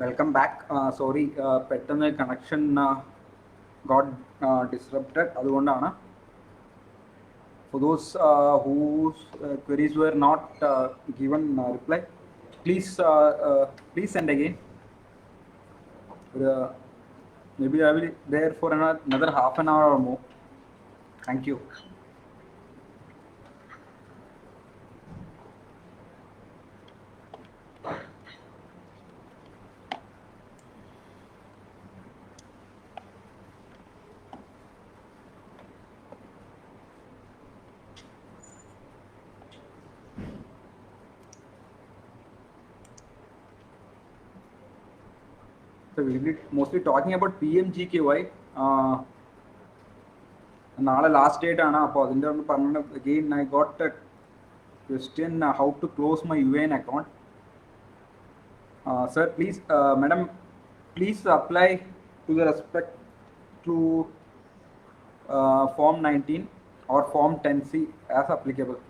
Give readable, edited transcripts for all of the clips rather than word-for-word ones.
Welcome back. Sorry, പെട്ടെന്ന് connection got disrupted. അതുകൊണ്ടാണ്. For those whose queries were not given reply, please send again. Maybe I will there for another half an hour or more. Thank you. So we will be mostly talking about PMGKY. നാളെ last date ആണ്. അപ്പോൾ അതിൻ്റെ ഒന്ന് പറഞ്ഞ again I got a question how to close my UAN account. Sir, please, madam, please apply to the respect to Form 19 or Form 10C as applicable.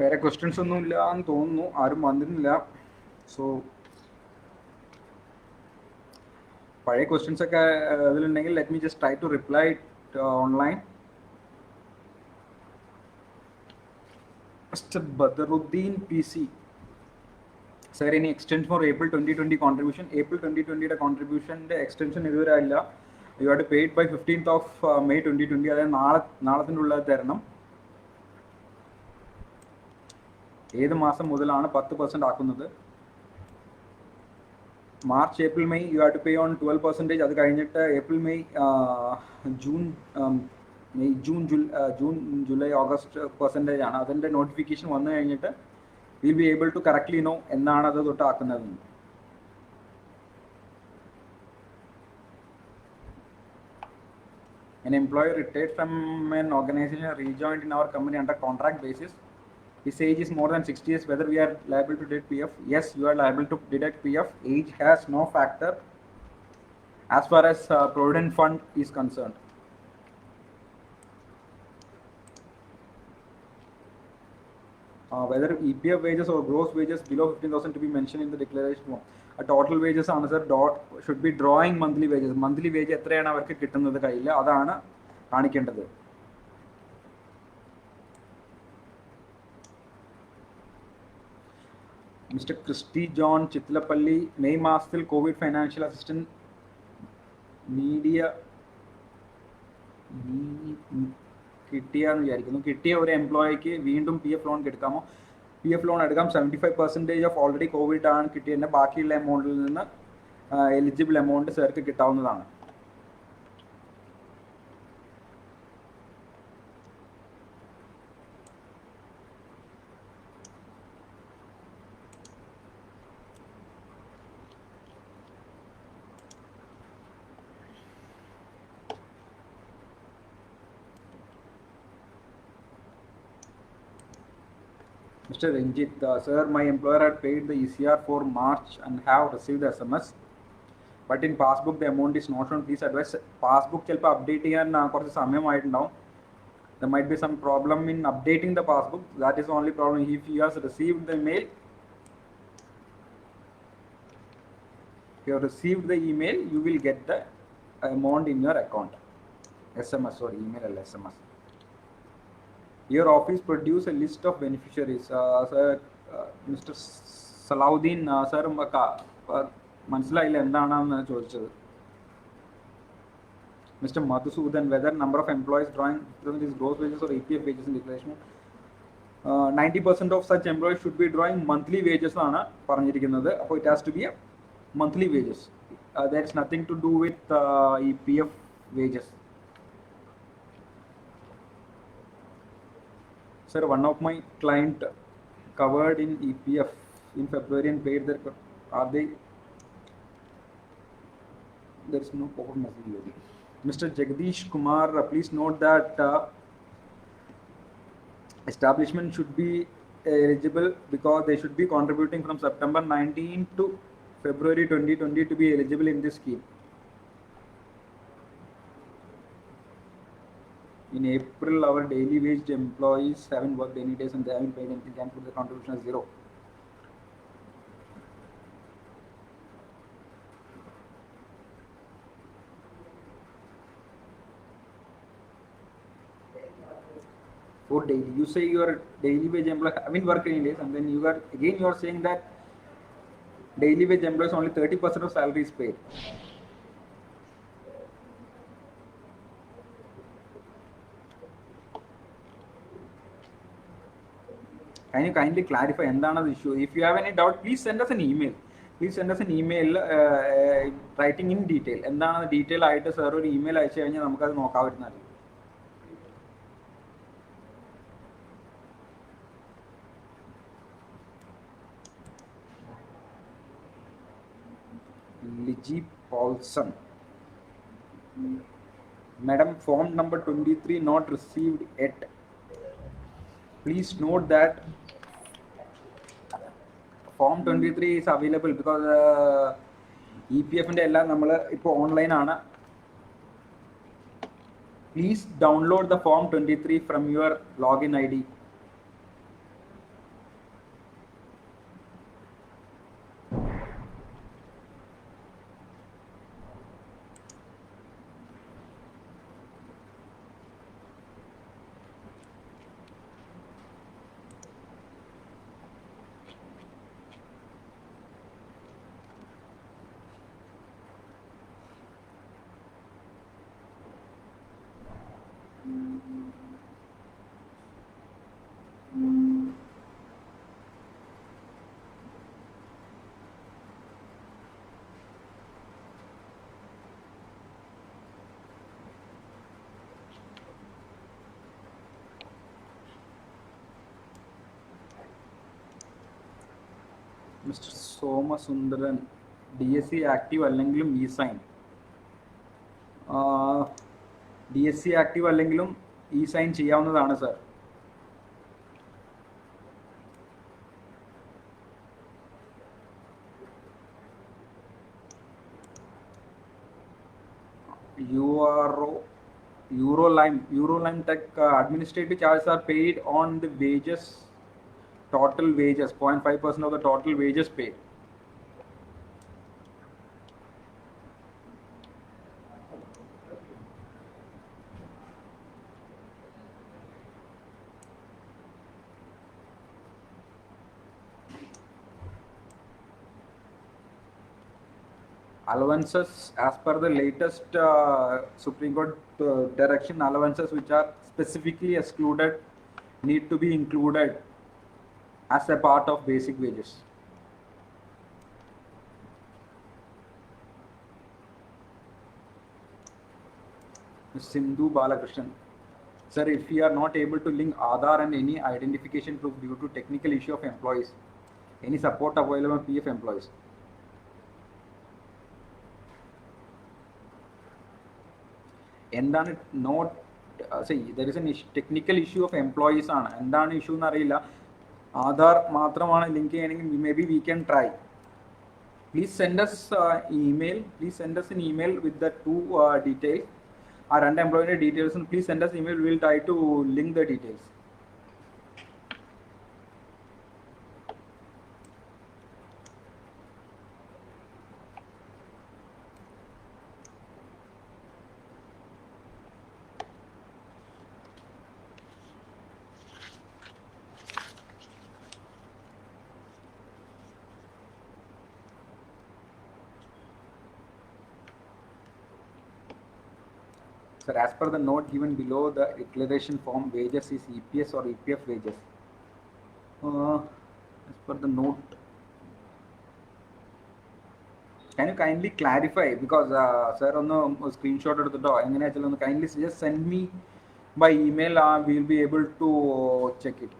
വേറെ questions ഒന്നും ഇല്ല എന്ന് തോന്നുന്നു, ആരും വന്നിരുന്നില്ല. സോ പഴയ ക്വസ്റ്റ്യൻസ് ഒക്കെ അതിലുണ്ടെങ്കിൽ let me just try to reply online. Mister Badaruddin PC, sir ഇനി extension for April 2020 contribution. April 2020യുടെ കോൺട്രിബ്യൂഷൻ്റെ എക്സ്റ്റൻഷൻ ഇതുവരെ ഇല്ല. You have to paid by 15th of May 2020. അതായത് നാളത്തിൻ്റെ ഉള്ളിൽ തരണം. ഏത് മാസം മുതലാണ് 10% ആക്കുന്നത്? March, April, May you have to pay on 12%. അത് കഴിഞ്ഞിട്ട് April, May, June, July, August percentage ആണ്. അതിൻ്റെ നോട്ടിഫിക്കേഷൻ വന്നു കഴിഞ്ഞിട്ട് will be able to correctly know എന്നാണ് അത് തൊട്ട് ആക്കുന്നതെന്ന്. An employee retired from an organization rejoined in our company under contract basis. His age is more than 60 years. Whether we are liable to deduct PF? Yes, you are liable to deduct PF. Age has no factor as far as Provident Fund is concerned. Whether EPF wages or gross wages below 15,000 to be mentioned in the declaration form. Total wages ആണ് sir. should be drawing monthly wages. Monthly wage എത്രയാണ് അവർക്ക് കിട്ടുന്നത് കയ്യിൽ, അതാണ് കാണിക്കേണ്ടത്. Mister Christy John ചിത്തിലപ്പള്ളി, May മാസത്തിൽ Covid financial assistance കിട്ടിയെന്ന് വിചാരിക്കുന്നു. കിട്ടിയ ഒരു എംപ്ലോയിക്ക് വീണ്ടും PF ലോൺ എടുക്കാമോ? PF ലോൺ എടുക്കാം. 75% ഓഫ് ഓൾറെഡി കോവിഡ് ആണ് കിട്ടിയതിൻ്റെ ബാക്കിയുള്ള എമൗണ്ടിൽ നിന്ന് eligible amount SAARC കിട്ടാവുന്നതാണ്. Mr. Ranjit, sir, my employer had paid the ECR for March and have received the SMS, but in passbook the amount is not shown. Please advise. Passbook ചിലപ്പോൾ update ചെയ്യാൻ കുറച്ച് സമയമായിട്ടുണ്ടാവും. There might be some problem in updating the passbook. That is the only problem. If you have received the mail, if you have received the email, you will get the amount in your account. SMS or email or SMS. Your office produce a list of beneficiaries. Mr. Salahuddin sir മനസ്സിലായില്ല എന്താണെന്ന് ചോദിച്ചത്. Mister Madhusudan, whether number of employees drawing is gross wages or EPF wages in declaration. 90% of such employees should be drawing monthly wages ആണ് പറഞ്ഞിരിക്കുന്നത്. അപ്പോൾ it has to be a monthly wages. There is nothing to do with EPF wages. Sir, one of my client covered in EPF in February and paid their, are they, there is no proper message. Mr. Jagdish Kumar, please note that establishment should be eligible because they should be contributing from September 19 to February 2020 to be eligible in this scheme. In April, our daily wage employees haven't worked any days and they haven't paid anything, can put the contribution as 0. For daily, you say your daily wage employee haven't worked any days, and then you are saying that daily wage employees only 30% of salary is paid. Can you kindly clarify endana the issue? If you have any doubt, please send us an email. Please send us an email writing in detail. Endana detail aayittu sir oru email അയച്ചു കഴിഞ്ഞാൽ നമുക്ക് അത് നോക്കാൻ പറ്റുന്നതാണ്. Liji Paulson, Madam, form number 23 not received yet. Please note that form 23 is available because EPF ന്റെ എല്ലാം നമ്മൾ ഇപ്പോൾ ഓൺലൈൻ ആണ്. Please download the form 23 from your login ID. Mr. Somasundaran, DSC active അല്ലെങ്കിലും ഇ സൈൻ, DSC ആക്റ്റീവ് അല്ലെങ്കിലും E sign ചെയ്യാവുന്നതാണ് sir. Eurolime Tech administrative charges are paid on the wages, total wages, 0.5% of the total wages paid. Allowances, as per the latest Supreme Court direction, allowances which are specifically excluded need to be included as a part of basic wages. Sindhu Balakrishnan, sir, if we are not able to link Aadhaar and any identification proof due to technical issue of employees, any support available on PF employees? എന്താണ് not there is an technical issue of employees ആണ്. എന്താണ് issue എന്ന് അറിയില്ല. ആധാർ മാത്രമാണ് link ചെയ്യണമെങ്കിൽ may be we can try. Please send us an email with the two details. ആ രണ്ട് എംപ്ലോയിയുടെ ഡീറ്റെയിൽസും please send us email. Will try to link the details. Sir, as per the note given below, the declaration form wages is EPS or EPF wages. As per the note, can you kindly clarify? Because sir, on the screenshot of the dog, kindly just send me by email. We will be able to check it.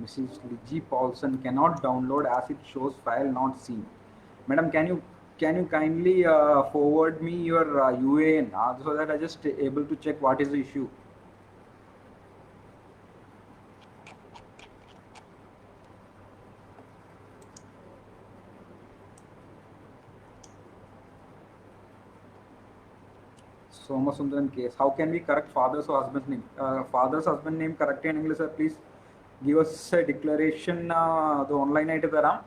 Mrs. Ligi Paulson cannot download as it shows file not seen. Madam, can you kindly forward me your UAN so that I just able to check what is the issue? Somasundaran case. How can we correct father's or husband's name? Father's husband name correct in English, sir. Please give us a declaration. The online item there.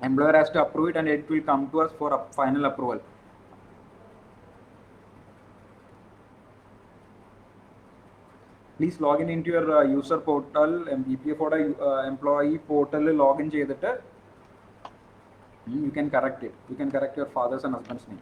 Employer has to approve it and it will come to us for a final approval. Please log in into your user portal, BPF employee portal, log in cheyidittu. You can correct it. You can correct your father's and husband's name.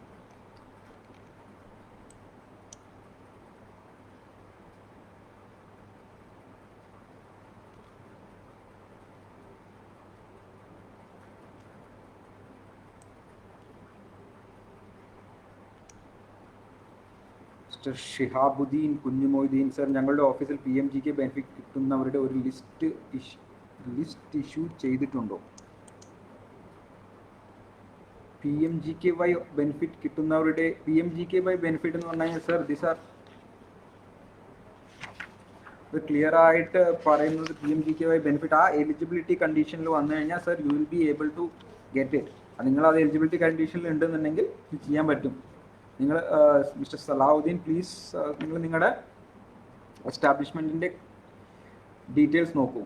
Mr. Shihabuddin Kunjumoideen, sir, ഞങ്ങളുടെ ഓഫീസിൽ PMGK benefit കിട്ടുന്നവരുടെ ഒരു list issue ചെയ്തിട്ടുണ്ടോ? PMGKY benefit കിട്ടുന്നവരുടെ PMGKY benefit എന്ന് പറഞ്ഞു കഴിഞ്ഞാൽ sir this R clear ആയിട്ട് പറയുന്നത് PMGKY benefit ആ എലിജിബിലിറ്റി കണ്ടീഷനിൽ വന്നു കഴിഞ്ഞാൽ sir you will be able to get it. നിങ്ങൾ അത് എലിജിബിലിറ്റി കണ്ടീഷനിൽ ഉണ്ടെന്നുണ്ടെങ്കിൽ ചെയ്യാൻ പറ്റും. നിങ്ങൾ മിസ്റ്റർ സലാഹുദ്ദീൻ പ്ലീസ് നിങ്ങൾ നിങ്ങളുടെ എസ്റ്റാബ്ലിഷ്മെൻറ്റിൻ്റെ ഡീറ്റെയിൽസ് നോക്കൂ.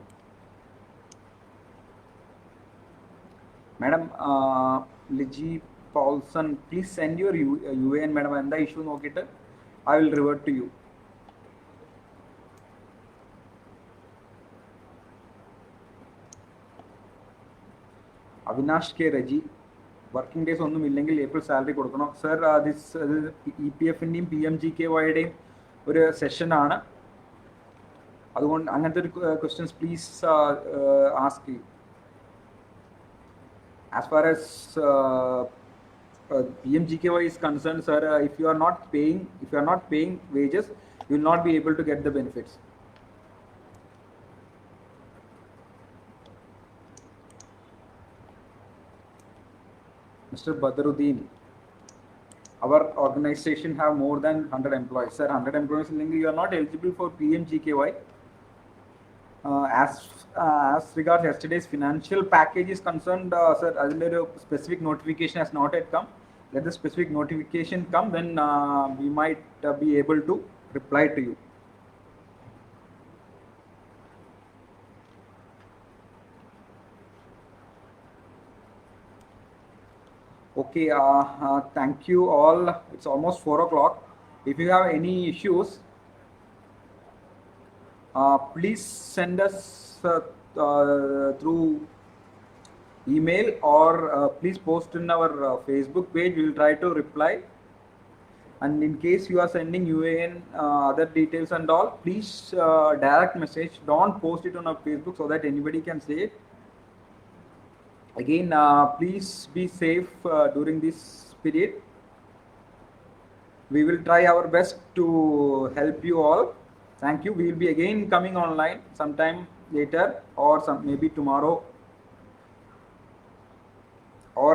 Madam Liji Paulson please send your UAN. Madam എന്താ ഇഷ്യൂ നോക്കിയിട്ട് I will revert to you. Avinash K Reji, working days ഒന്നും ഇല്ലെങ്കിൽ ഏപ്രിൽ സാലറി കൊടുക്കണം. സർ ദിസ് EPFൻ്റെയും PMGKYയുടെയും ഒരു സെഷനാണ്, അതുകൊണ്ട് അങ്ങനത്തെ ഒരു questions please ask you. As far as PMGKY is concerned, sir, if you are not paying wages, you will not be able to get the benefits. Mr. Badruddin, our organization have more than 100 employees. Sir, 100 employees, you are not eligible for PMGKY. As regards yesterday's financial package is concerned, sir, a specific notification has not yet come. Let the specific notification come, then we might be able to reply to you. Okay, thank you all. It's almost 4 o'clock. If you have any issues, please send us through email or please post in our Facebook page. We will try to reply. And in case you are sending UAN, other details and all, please direct message. Don't post it on our Facebook so that anybody can see it. Again, please be safe during this period. We will try our best to help you all. Thank you. We will be again coming online sometime later or maybe tomorrow or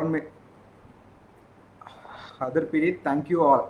other period. Thank you all.